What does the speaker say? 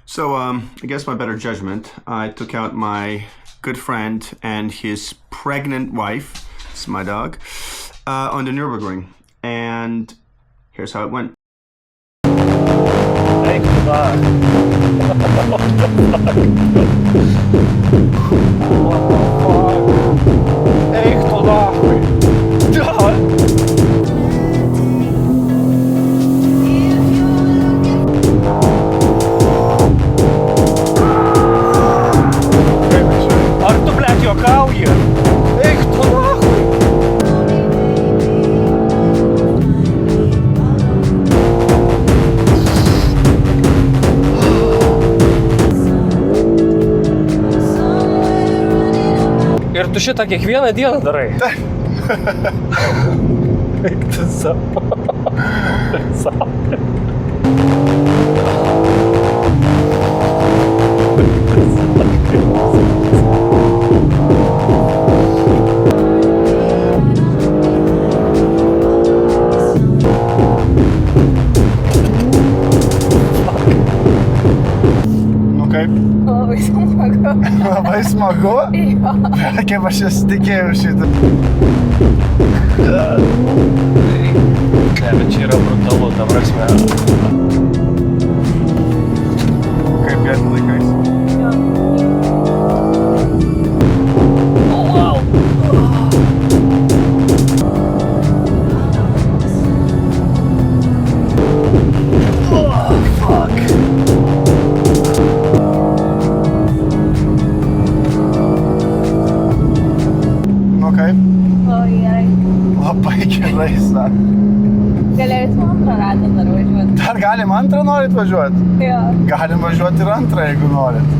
So, against my better judgment, I took out my good friend and his pregnant wife, it's my dog, on the Nürburgring. And here's how it went. Ej, fuck. What the fuck? Ej, хто нахуй? Да. Ar tu, блядь, juokauji? Ej, хто нахуй? Ir tu šitą kiekvieną dieną darai? Eik tu savo. Nu kaip? Labai smagu. Labai smagu? Jo. Kaip aš nesitikėjau šitą. Ne, bet čia yra brutalu, ta prasme. Kaip gėti laikais. Oh, wow. Oh, fuck. Nu kaip? Labai gerai. Labai gerai, sako. Galėsim antrą ratą dar važiuoti. Dar galim antrą norit važiuoti? Jo. Galim važiuoti ir antrą, jeigu norit.